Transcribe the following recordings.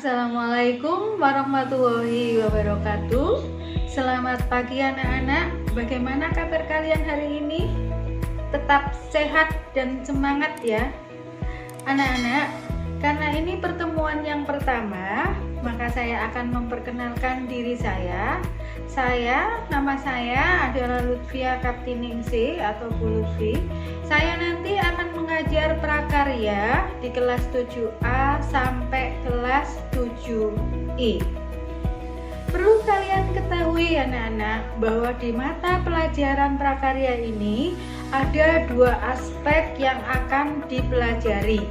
Assalamualaikum warahmatullahi wabarakatuh. Selamat pagi anak-anak. Bagaimana kabar kalian hari ini? Tetap sehat dan semangat ya anak-anak. Karena ini pertemuan yang pertama, maka saya akan memperkenalkan diri saya. Nama saya adalah Lutfia Kaptiningsih atau Bu Lutfi. Saya nanti akan mengajar prakarya di kelas 7A sampai kelas 7I. Perlu kalian ketahui anak-anak bahwa di mata pelajaran prakarya ini ada dua aspek yang akan dipelajari.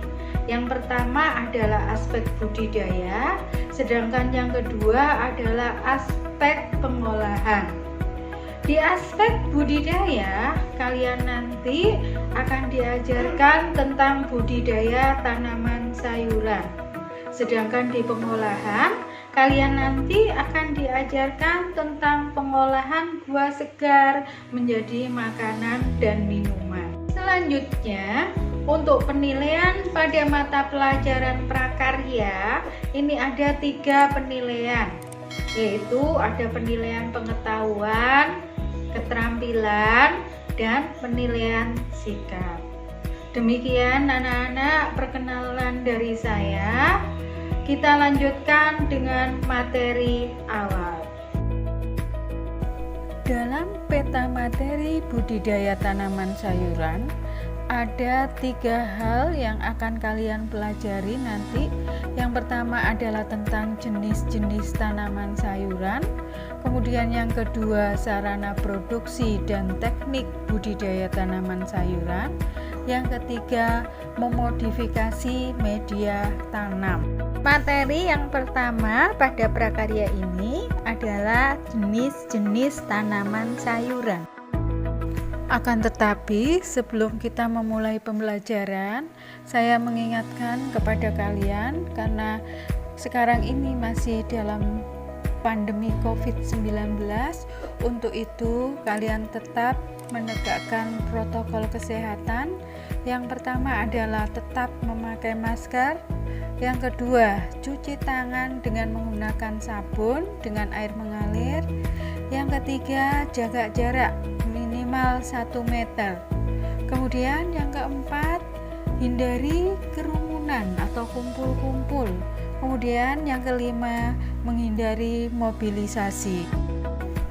Yang pertama adalah aspek budidaya, sedangkan yang kedua adalah aspek pengolahan. Di aspek budidaya, kalian nanti akan diajarkan tentang budidaya tanaman sayuran. Sedangkan di pengolahan, kalian nanti akan diajarkan tentang pengolahan buah segar menjadi makanan dan minuman. Selanjutnya, untuk penilaian pada mata pelajaran prakarya, ini ada 3 penilaian, yaitu ada penilaian pengetahuan, keterampilan, dan penilaian sikap. Demikian anak-anak perkenalan dari saya. Kita lanjutkan dengan materi awal. Dalam peta materi budidaya tanaman sayuran, ada 3 hal yang akan kalian pelajari nanti. Yang pertama adalah tentang jenis-jenis tanaman sayuran. Kemudian yang kedua, sarana produksi dan teknik budidaya tanaman sayuran. Yang ketiga, memodifikasi media tanam. Materi yang pertama pada prakarya ini adalah jenis-jenis tanaman sayuran. Akan tetapi, sebelum kita memulai pembelajaran, saya mengingatkan kepada kalian karena sekarang ini masih dalam pandemi COVID-19. Untuk itu, kalian tetap menegakkan protokol kesehatan. Yang pertama adalah tetap memakai masker. Yang kedua, cuci tangan dengan menggunakan sabun dengan air mengalir. Yang ketiga, jaga jarak minimal 1 meter. Kemudian yang keempat, hindari kerumunan atau kumpul-kumpul. Kemudian yang kelima, menghindari mobilisasi.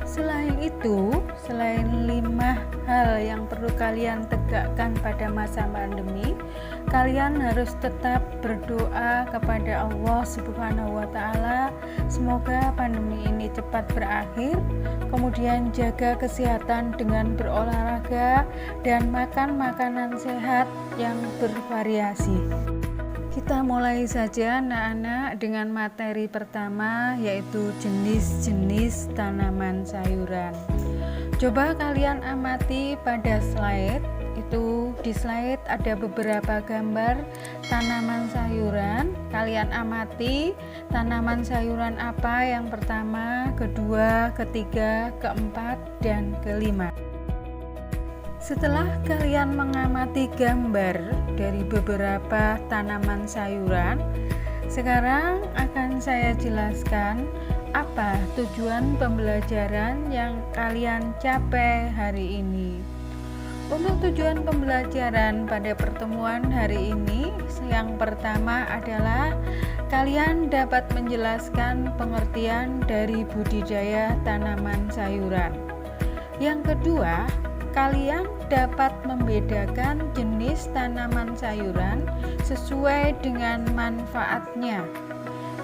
Selain itu, selain 5 hal yang perlu kalian tegakkan pada masa pandemi, kalian harus tetap berdoa kepada Allah Subhanahu wa Ta'ala. Semoga pandemi ini cepat berakhir. Kemudian jaga kesehatan dengan berolahraga dan makan makanan sehat yang bervariasi. Kita mulai saja anak-anak dengan materi pertama, yaitu jenis-jenis tanaman sayuran. Coba kalian amati pada slide. Itu di slide ada beberapa gambar tanaman sayuran. Kalian amati tanaman sayuran apa yang pertama, kedua, ketiga, keempat, dan kelima. Setelah kalian mengamati gambar dari beberapa tanaman sayuran, sekarang akan saya jelaskan apa tujuan pembelajaran yang kalian capai hari ini. Untuk tujuan pembelajaran pada pertemuan hari ini, yang pertama adalah kalian dapat menjelaskan pengertian dari budidaya tanaman sayuran. Yang kedua, kalian dapat membedakan jenis tanaman sayuran sesuai dengan manfaatnya.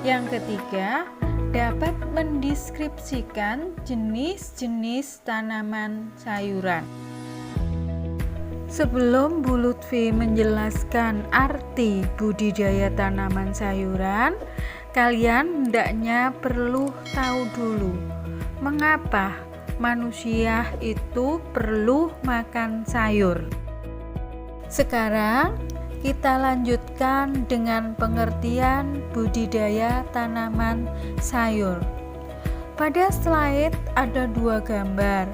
Yang ketiga, dapat mendeskripsikan jenis-jenis tanaman sayuran. Sebelum Bu Lutfi menjelaskan arti budidaya tanaman sayuran, kalian hendaknya perlu tahu dulu mengapa manusia itu perlu makan sayur. Sekarang kita lanjutkan dengan pengertian budidaya tanaman sayur. Pada slide ada 2 gambar.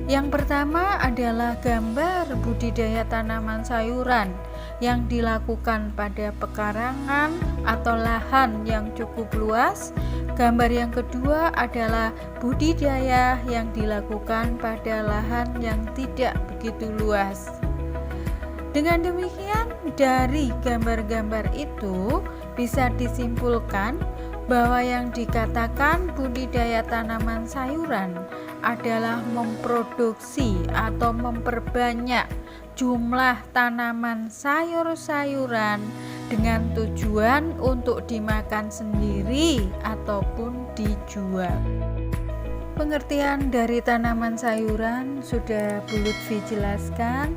Yang pertama adalah gambar budidaya tanaman sayuran yang dilakukan pada pekarangan atau lahan yang cukup luas. Gambar yang kedua adalah budidaya yang dilakukan pada lahan yang tidak begitu luas. Dengan demikian, dari gambar-gambar itu bisa disimpulkan bahwa yang dikatakan budidaya tanaman sayuran adalah memproduksi atau memperbanyak jumlah tanaman sayur-sayuran dengan tujuan untuk dimakan sendiri ataupun dijual. Pengertian dari tanaman sayuran sudah Bu Lutfi jelaskan.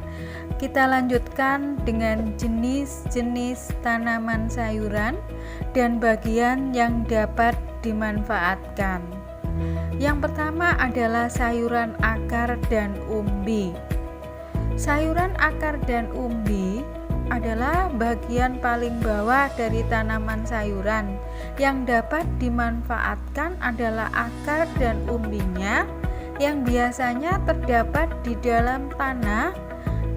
Kita lanjutkan dengan jenis-jenis tanaman sayuran dan bagian yang dapat dimanfaatkan. Yang pertama adalah sayuran akar dan umbi. Sayuran akar dan umbi adalah bagian paling bawah dari tanaman sayuran. Yang dapat dimanfaatkan adalah akar dan umbinya yang biasanya terdapat di dalam tanah,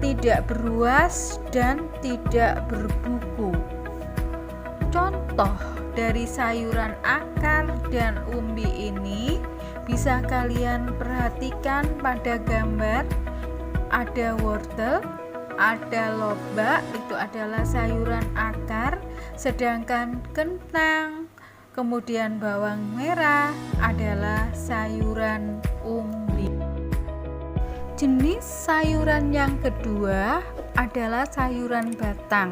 tidak beruas dan tidak berbuku. Contoh dari sayuran akar dan umbi ini bisa kalian perhatikan pada gambar. Ada wortel, ada lobak, itu adalah sayuran akar, sedangkan kentang, kemudian bawang merah adalah sayuran umbi. Jenis sayuran yang kedua adalah sayuran batang.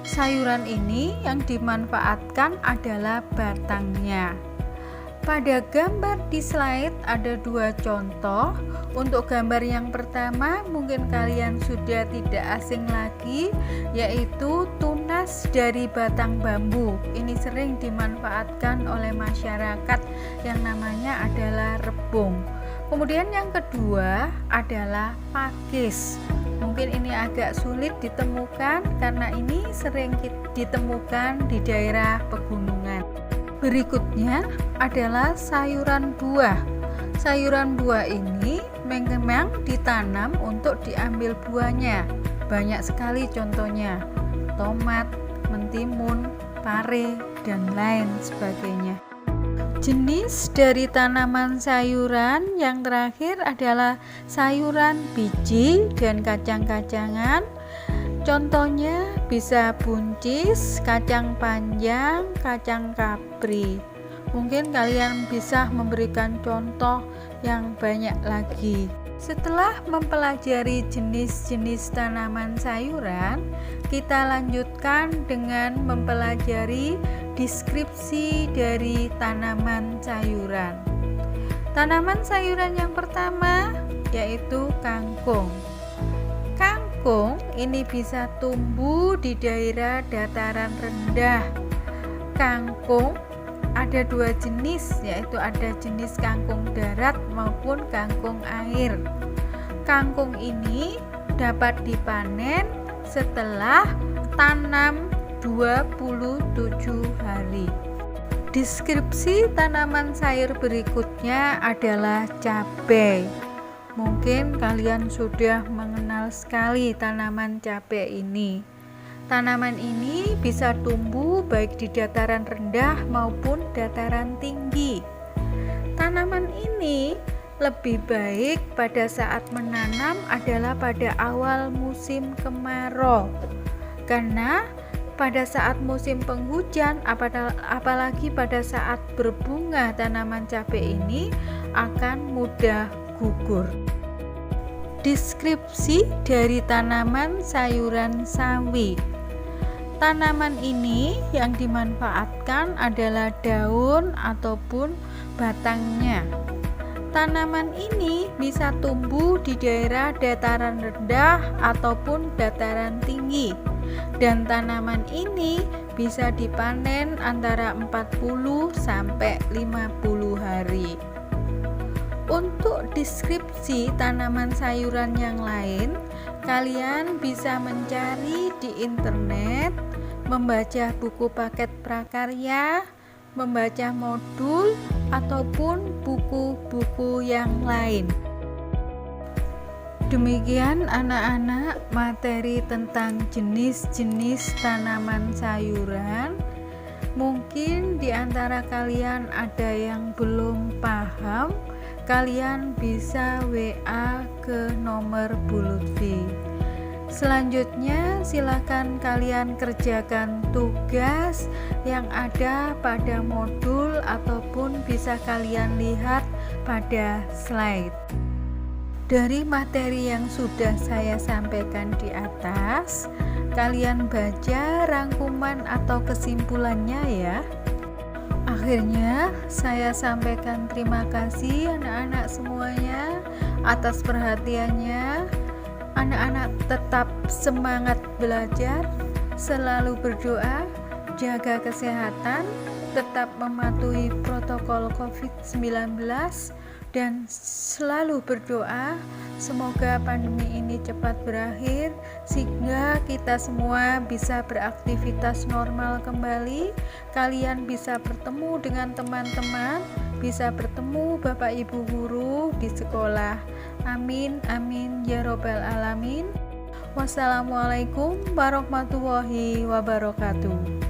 Sayuran ini yang dimanfaatkan adalah batangnya. Pada gambar di slide ada dua contoh. Untuk gambar yang pertama mungkin kalian sudah tidak asing lagi, yaitu tunas dari batang bambu. Ini sering dimanfaatkan oleh masyarakat yang namanya adalah rebung. Kemudian yang kedua adalah pakis. Mungkin ini agak sulit ditemukan karena ini sering ditemukan di daerah pegunungan. Berikutnya adalah sayuran buah. Sayuran buah ini memang ditanam untuk diambil buahnya. Banyak sekali contohnya, tomat, mentimun, pare, dan lain sebagainya. Jenis dari tanaman sayuran yang terakhir adalah sayuran biji dan kacang-kacangan. Contohnya bisa buncis, kacang panjang, kacang kapri. Mungkin kalian bisa memberikan contoh yang banyak lagi. Setelah mempelajari jenis-jenis tanaman sayuran, kita lanjutkan dengan mempelajari deskripsi dari tanaman sayuran. Tanaman sayuran yang pertama yaitu kangkung. Kangkung ini bisa tumbuh di daerah dataran rendah. Kangkung ada dua jenis, yaitu ada jenis kangkung darat maupun kangkung air. Kangkung ini dapat dipanen setelah tanam 27 hari. Deskripsi tanaman sayur berikutnya adalah cabai. Mungkin kalian sudah mengenal sekali tanaman cabai ini. Tanaman ini bisa tumbuh baik di dataran rendah maupun dataran tinggi. Tanaman ini lebih baik pada saat menanam adalah pada awal musim kemarau, karena pada saat musim penghujan, apalagi pada saat berbunga, tanaman cabai ini akan mudah gugur. Deskripsi dari tanaman sayuran sawi. Tanaman ini yang dimanfaatkan adalah daun ataupun batangnya. Tanaman ini bisa tumbuh di daerah dataran rendah ataupun dataran tinggi. Dan tanaman ini bisa dipanen antara 40 sampai 50 hari. Untuk deskripsi tanaman sayuran yang lain, kalian bisa mencari di internet, membaca buku paket prakarya, membaca modul, ataupun buku-buku yang lain. Demikian anak-anak materi tentang jenis-jenis tanaman sayuran. Mungkin di antara kalian ada yang belum paham, kalian bisa WA ke nomor Bu Lutfi. Selanjutnya silakan kalian kerjakan tugas yang ada pada modul ataupun bisa kalian lihat pada slide. Dari materi yang sudah saya sampaikan di atas, kalian baca rangkuman atau kesimpulannya ya. Akhirnya saya sampaikan terima kasih anak-anak semuanya atas perhatiannya. Anak-anak tetap semangat belajar, selalu berdoa, jaga kesehatan, tetap mematuhi protokol COVID-19 dan selalu berdoa semoga pandemi ini cepat berakhir sehingga kita semua bisa beraktivitas normal kembali, kalian bisa bertemu dengan teman-teman, bisa bertemu Bapak Ibu guru di sekolah. Amin amin ya robbal alamin. Wassalamualaikum warahmatullahi wabarakatuh.